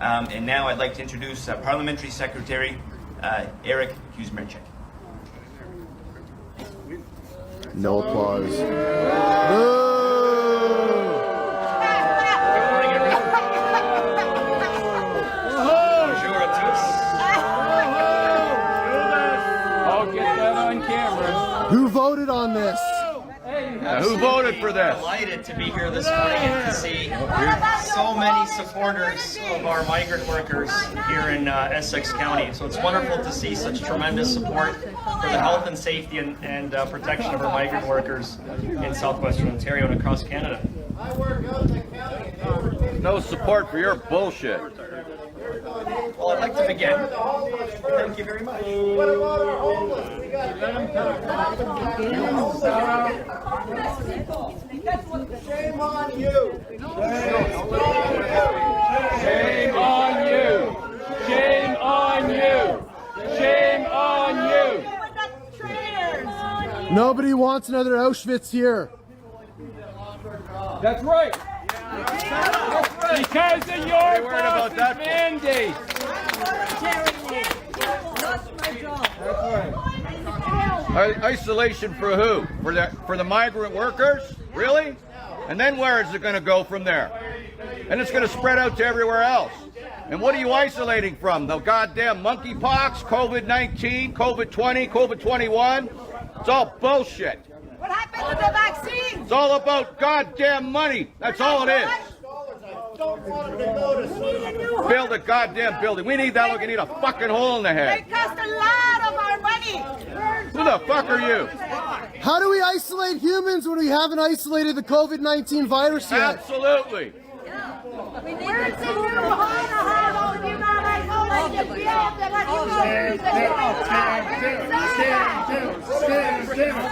And now I'd like to introduce Parliamentary Secretary Eric Hughes-Merchek. No applause. I'll get that on camera. Who voted on this? Who voted for this? Delighted to be here this morning and to see so many supporters of our migrant workers here in Essex County. So it's wonderful to see such tremendous support for the health and safety and protection of our migrant workers in southwestern Ontario and across Canada. No support for your bullshit. Well, I'd like to begin. Thank you very much. What about our homeless? Shame on you! Shame on you! Shame on you! Shame on you! Nobody wants another Auschwitz here. That's right. Because of your boss's mandate. Isolation for who? For the migrant workers? Really? And then where is it going to go from there? And it's going to spread out to everywhere else. And what are you isolating from? The goddamn monkeypox, COVID-19, COVID-20, COVID-21? It's all bullshit. What happened to the vaccine? It's all about goddamn money. That's all it is. Build a goddamn building. We need that like we need a fucking hole in the head. It cost a lot of our money. Who the fuck are you? How do we isolate humans when we haven't isolated the COVID-19 virus yet? Absolutely. Where's the new home? You not isolated the field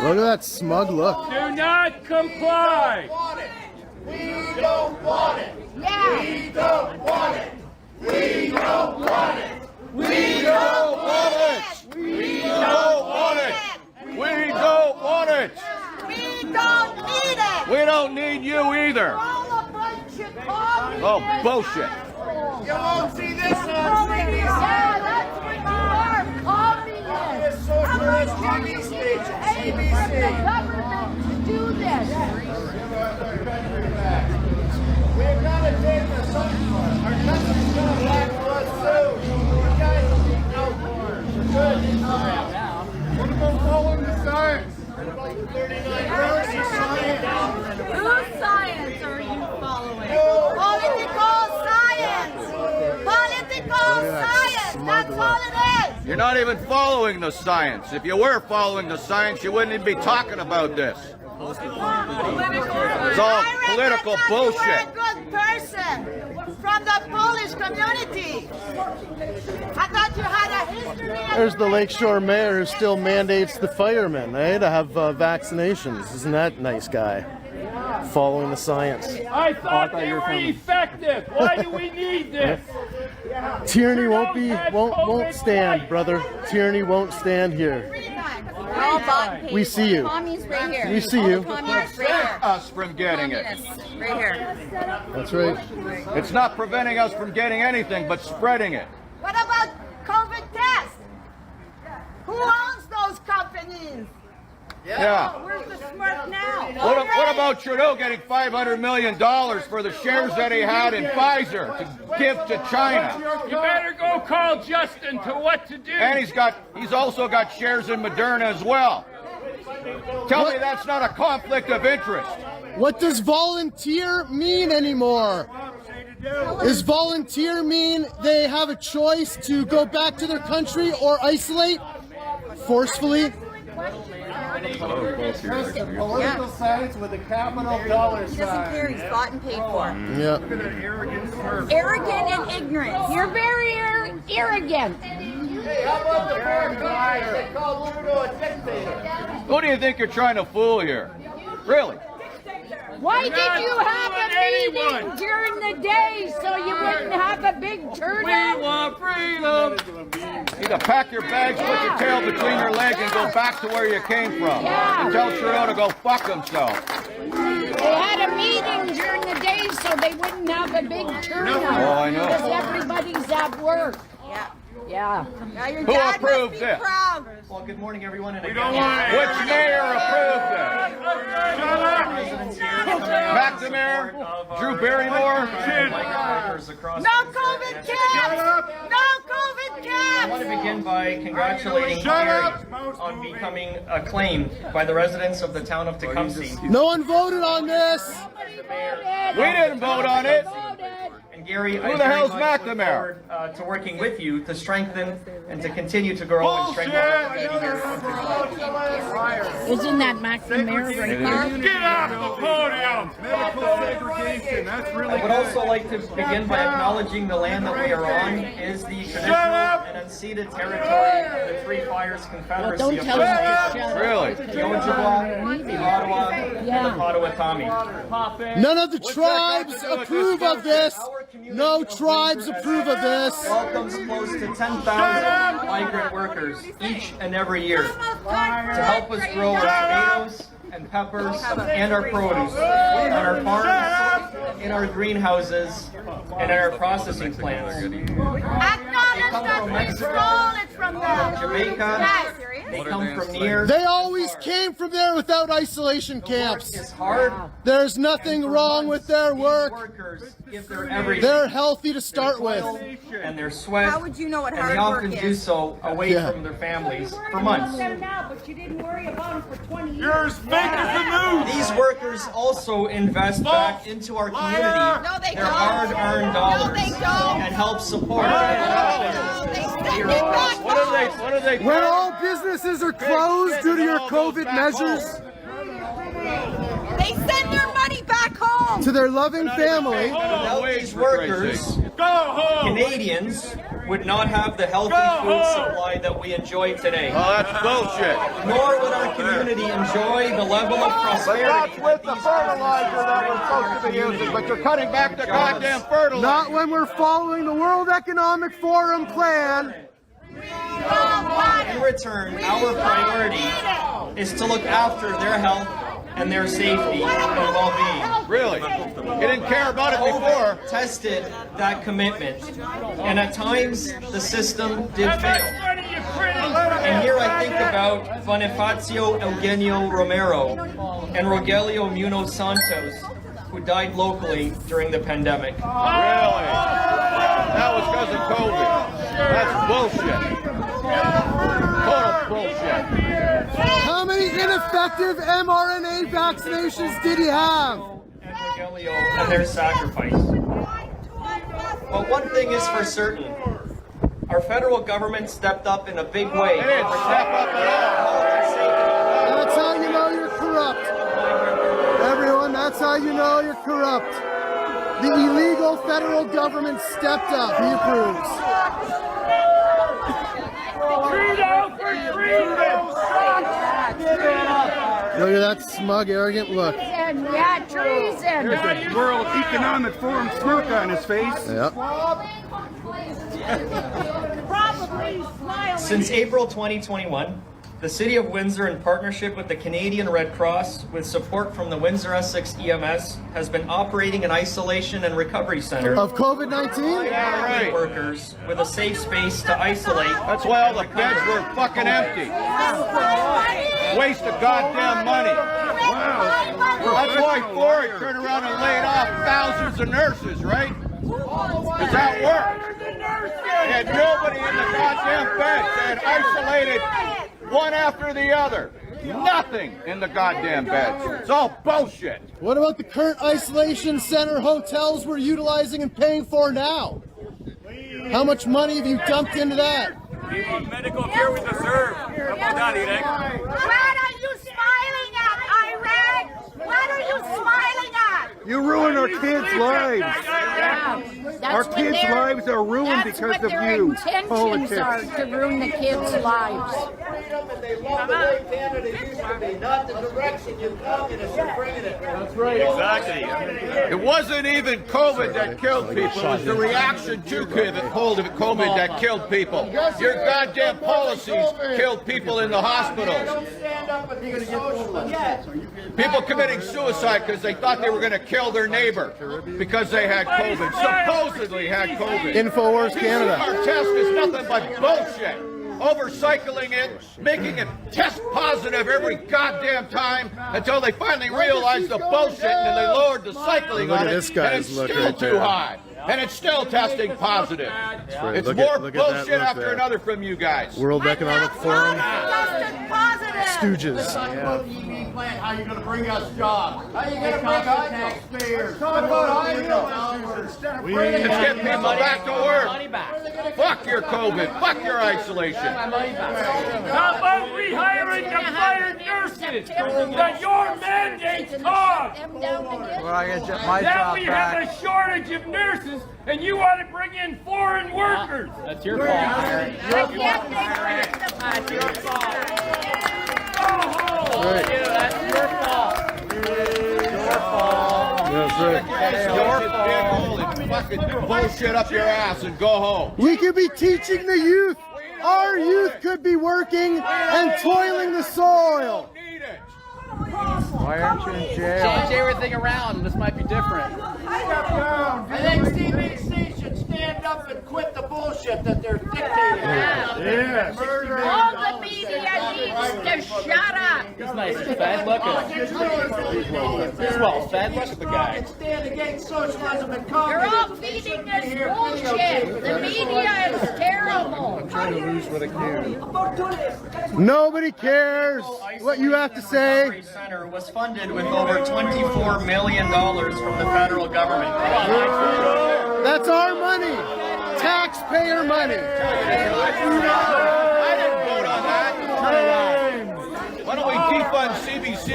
Look at that smug look. Do not comply. We don't want it! Yeah. We don't want it! We don't want it! We don't want it. We don't want it. We don't want it. We don't need it. We don't need you either. All a bunch of communists. Oh, bullshit. You won't see this on Yeah, that's what you are, communists. How much have you been paid from the government to do this? We've got to take this up. Our country's going to back to us soon. You guys will be outdoors. Good. What about following the science? What about the 39 emergency science? Whose science are you following? Political science! Political science! That's all it is! You're not even following the science. If you were following the science, you wouldn't even be talking about this. It's all political bullshit. You were a good person from the Polish community. I thought you had a history. There's the Lakeshore mayor who still mandates the firemen, to have vaccinations. Isn't that nice guy? Following the science. I thought they were effective. Why do we need this? Tyranny won't stand, brother. Tyranny won't stand here. We're all bought and paid We see you. Commies right here. We see you. Communists right here. Us from getting it. Communists right here. That's right. It's not preventing us from getting anything, but spreading it. What about COVID tests? Who owns those companies? Yeah. Where's the smart now? What about Trudeau getting $500 million for the shares that he had in Pfizer to give to China? You better go call Justin to what to do. And he's also got shares in Moderna as well. Tell me that's not a conflict of interest. What does volunteer mean anymore? Does volunteer mean they have a choice to go back to their country or isolate forcefully? Political science with a capital dollar He doesn't care. He's bought and paid for. Yeah. Arrogant and ignorant. You're very arrogant. Hey, how about the poor guys that call Trudeau a dictator? Who do you think you're trying to fool here? Really? Why did you have a meeting during the day so you wouldn't have a big turnout? We want freedom. You can pack your bags, put your tail between your legs, and go back to where you came from. Yeah. And tell Trudeau to go fuck himself. They had a meeting during the day so they wouldn't have a big turnout. Oh, I know. Because everybody's at work. Yeah. Yeah. Now your Who dad approved must be this? proud. Well, good morning, everyone. And Which mayor approved that? McNamara? Drew Barrymore? No COVID caps! No COVID I caps! want to begin by congratulating Gary on becoming acclaimed by the residents of the town of Tecumseh. No one voted on this. We didn't vote on it. And Gary, Who the hell's McNamara? To working with you to strengthen and to continue to grow and strengthen our community here in Countryside. Isn't that McNamara right there? Get off the podium! I would also like to begin by acknowledging the land that we are on is the traditional and unceded territory of the Three Fires Confederacy Don't of tell First us to Nations, shut up. Really? the Ojibwa, the Ottawa, and the Potawatomi. None of the tribes approve of this. No tribes approve of this. Welcomes close to 10,000 migrant workers each and every year to help us grow our tomatoes and peppers and our produce on our farms, in our greenhouses, and in our processing plants. Acknowledge that this role is from them. Jamaica, Yes. they come from near. They always came from there without isolation camps. It's hard. There's nothing wrong with their work. Workers give their everything. They're healthy to start with. And their sweat. How would you know what And hard they work often is? do so away Yeah. from their families for months. But you didn't worry about it for 20 years. You're as fake as the news! These workers also invest back into our community No, they their don't. hard-earned dollars No, they don't. and help support. No, they send it back What do they? home. What do they? When all businesses are closed due to your COVID measures, They send their money back home. to their loving family, Without these workers, Go home! Canadians would not have the healthy food supply that we enjoy today. Oh, that's bullshit. Nor would our community enjoy the level of prosperity That's with the these fertilizer that we're supposed to be using, but you're cutting back the goddamn fertilizer. not when we're following the World Economic Forum plan. In return, our priority is to look after their health and their safety and well-being. Really? You didn't care about it before. COVID tested that commitment, and at times the system did fail. And here I think about Bonifacio Eugenio Romero and Rogelio Munoz Santos, who died locally during the pandemic. Really? That was because of COVID. That's bullshit. Total bullshit. How many ineffective mRNA vaccinations did he have? And Rogelio and their sacrifice. But one thing is for certain. Our federal government stepped up in a big way. They didn't step up at all. That's how you know you're corrupt. Everyone, that's how you know you're corrupt. The illegal federal government stepped up. He approves. Freedom for freedom! Look at that smug, arrogant look. And yeah, treason. There's a World Economic Forum smirk on his face. Yep. Probably smiling. Since April 2021, the City of Windsor, in partnership with the Canadian Red Cross, with support from the Windsor Essex EMS, has been operating an isolation and recovery center Of COVID-19? Yeah, right. workers with a safe space to isolate. That's why all the beds were fucking empty. Waste of goddamn money. That's why Ford turned around and laid off thousands of nurses, right? Because that worked. They had nobody in the goddamn beds. They had isolated one after the other. Nothing in the goddamn beds. It's all bullshit. What about the current isolation center hotels we're utilizing and paying for now? How much money have you dumped into that? Medical care we deserve. What are you smiling at, Iraq? What are you smiling at? You ruined our kids' lives. That's Our what kids' their- lives are ruined that's because what of their you, intentions politics. are to ruin the kids' lives. And they love the way Canada used to be, not the direction you communists are bringing it. That's right. Exactly. It wasn't even COVID that killed people. It was the reaction to COVID that killed people. Your goddamn policies killed people in the hospitals. Don't stand up and be a socialist. People committing suicide because they thought they were going to kill their neighbor because they had COVID, supposedly had COVID. Infowars Canada. Our test is nothing but bullshit. Overcycling it, making it test positive every goddamn time until they finally realize the bullshit and then they lowered the cycling Look on at it, this and guy's it's look still right too there. high. And it's still testing positive. It's Look more at that bullshit look after there. another from you guys. World Economic Forum. Tested positive. Stooges. How are you going to bring us jobs? How are you going to bring taxpayers? Talk about Let's get people back to work. Fuck your COVID. Fuck your isolation. How about rehiring the fired nurses that your mandates caused? Now we have a shortage of nurses, and you want to bring in foreign workers. That's your fault. That's your fault. Go home. That's your fault. That's right. Your fault. And fucking bullshit up your ass and go home. We could be teaching the youth. Our youth could be working and toiling the soil. Need it. Why aren't you in jail? Change everything around. This might be different. I think CBC should stand up and quit the bullshit that they're dictating. Yes. All the media needs to shut up. He's nice and fed. Look at him. He's well fed. Look at the guy. And stand against socialism and You're all communism. feeding this bullshit. The media is terrible. Nobody cares what you have to say. Center was funded with over $24 million from the federal government. That's our money. Taxpayer money. I didn't vote on that. Why don't we defund CBC?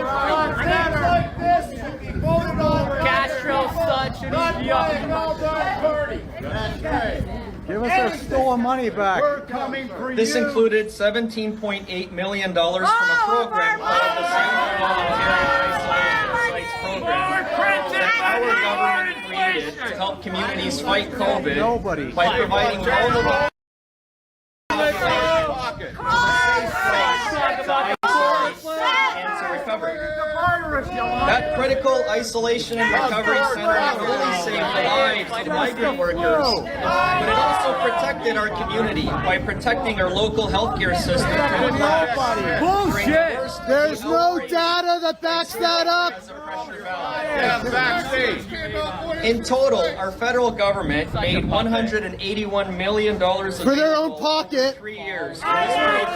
Like this should be voted on. Castro son should be up. Give us our stolen money back. We're coming for This you. included $17.8 million from a program called the Safe Voluntary Isolation Sites Program. Our government created to help communities fight COVID by providing multiple cancer recovery. That critical isolation and recovery center not only saved the lives of migrant workers, but it also protected our community by protecting our local healthcare system from attacks during the worst of There's the no outbreak data that backs that up. as a pressure valve. Yeah, vaccine. In total, our federal government made $181 million For their own available pocket. in 3 years. For this program,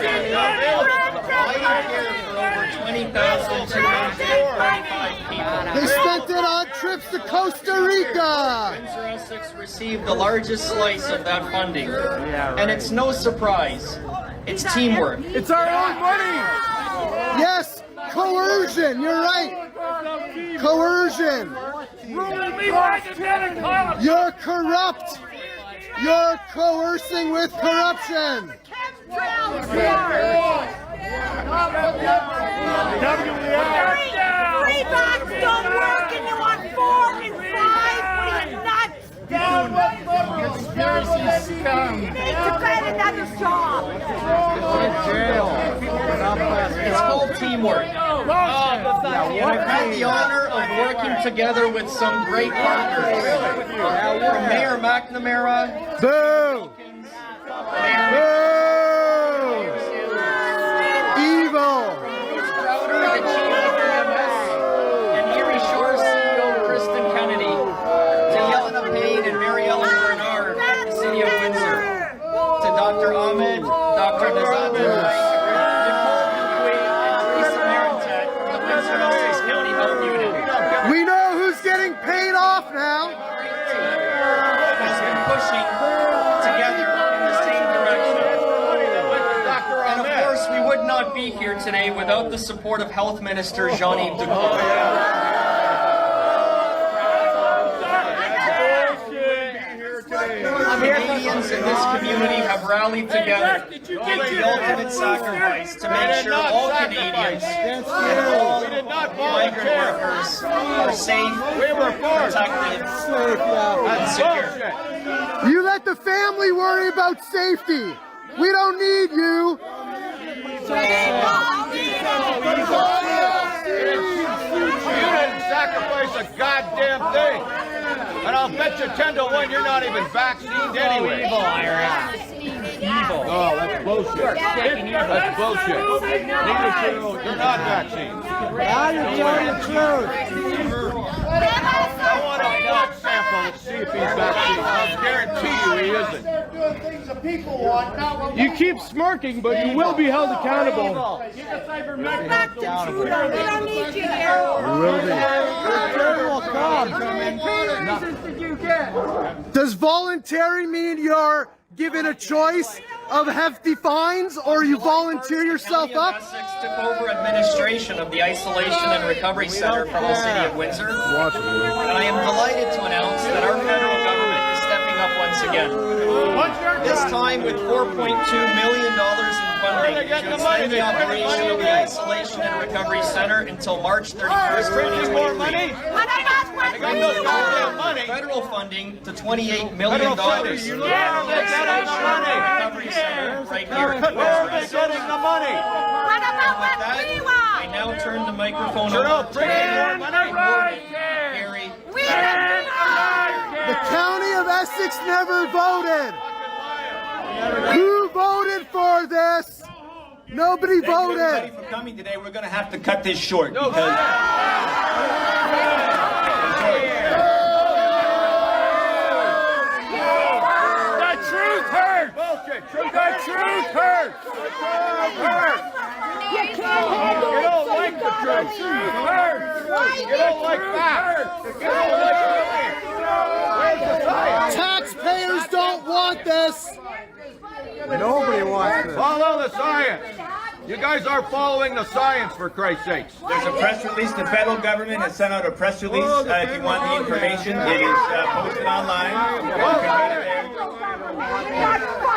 providing care for over 20,235 people. They spent it on trips to Costa Rica. Windsor Essex received the largest slice of that funding. And it's no surprise. It's teamwork. It's our own money. Yes, coercion. You're right. Coercion. You're corrupt. You're coercing with corruption. Three box don't work and you want 4 and 5? What are you nuts? Down with liberals. Down with You need to get another job. It's called teamwork. I've had the honor of working together with some great partners. From Mayor McNamara, Boo. Boo. Evil. Crowder, the chief of EMS, and Erie Shore CEO Kristen Kennedy, to Yelena Payne and Mary Ellen Bernard at the City of Windsor, to Dr. Ahmed, Dr. Nazat Nicole Dupuy, and Teresa Marentet from the Windsor Essex County Health Unit. We know who's getting paid off now. Has been pushing together in the same direction. And of course, we would not be speak here today without the support of Health Minister Jean-Yves Duclos. Canadians in this community have rallied together to make the ultimate sacrifice to make sure all Canadians and all migrant workers are safe, protected, and secure. You let the family worry about safety. We don't need you. You didn't sacrifice a goddamn thing. And I'll bet you 10 to 1 you're not even vaccinated anyway. Evil, IRS. Evil. Oh, that's bullshit. That's bullshit. You're not vaccinated. Now you're telling the truth. I want a blood sample to see if he's vaccinated. I'll guarantee you he isn't. They're doing things that people want, not what You keep smirking, but you will be held accountable. Back to Trudeau. We don't need you here. Does voluntary mean you're given a choice of hefty fines, or you volunteer yourself up? Essex took over administration of the Isolation and Recovery Center from the City of Windsor. And I am delighted to announce that our federal government is stepping up once again. This time with $4.2 million in funding to extend the operation of the Isolation and Recovery Center until March 31st, 2023. Federal funding to $28 million. Recovery Center right here in Windsor. Getting the money. What about what we want? I now turn the microphone over to Gary. The county of Essex never voted. Who voted for this? Nobody Thank you voted. everybody for coming today. We're going to have to cut this short because The truth hurts! You can't handle it, so you gotta leave. You don't like that. You don't like it. Where's the science? Taxpayers don't want this. Nobody wants this. Follow the science. You guys are following the science, for Christ's sakes. there's a press release. The federal government has sent out a press release. If you want the information, it is posted online. You can read it there.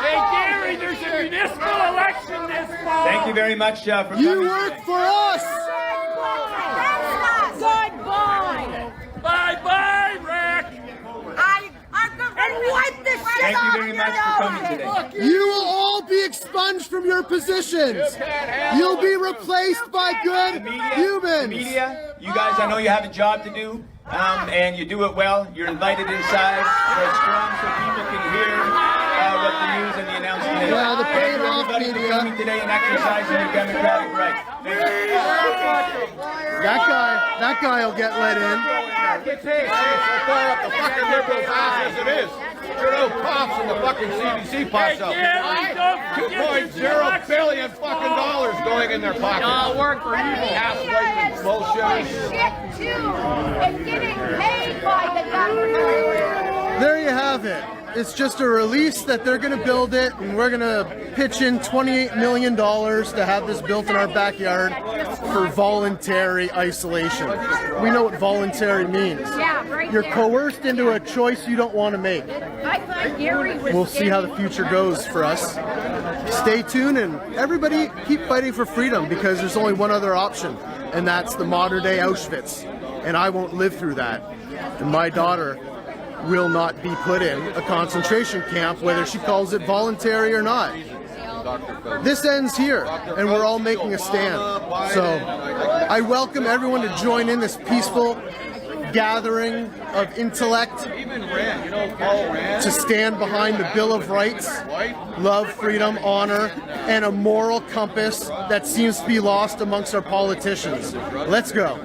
Hey Gary, there's a municipal election this fall. Thank you very much for coming. You work for us. Goodbye. Bye-bye, Rick. And wipe this shit Thank you off very your much for coming nose. today. You will all be expunged from your positions. You'll be replaced by good humans. Media, you guys, I know you have a job to do, and you do it well. You're invited inside. You're strong so people can hear what the news and the announcement is. Yeah, the paid Thank you off everybody for media. coming today and exercising your democratic right. Thank you. That guy will get let in. Fire up the fucking liberals' ass as it is. Sure no cops and the fucking CBC pops up. Gary, don't forget $2.0 billion fucking dollars going in their pockets. I'll work for evil. Ass-wiping bullshit. Shit too. And getting paid by the government. There you have it. It's just a release that they're going to build it, and we're going to pitch in $28 million to have this built in our backyard for voluntary isolation. We know what voluntary means. Yeah, right You're there. coerced into a choice you don't want to make. I thought Gary was We'll see how the future goes for us. Stay tuned, and everybody keep fighting for freedom, because there's only one other option, and that's the modern day Auschwitz. And I won't live through that. And my daughter will not be put in a concentration camp, whether she calls it voluntary or not. This ends here, and we're all making a stand. So I welcome everyone to join in this peaceful gathering of intellect to stand behind the Bill of Rights, love, freedom, honor, and a moral compass that seems to be lost amongst our politicians. Let's go.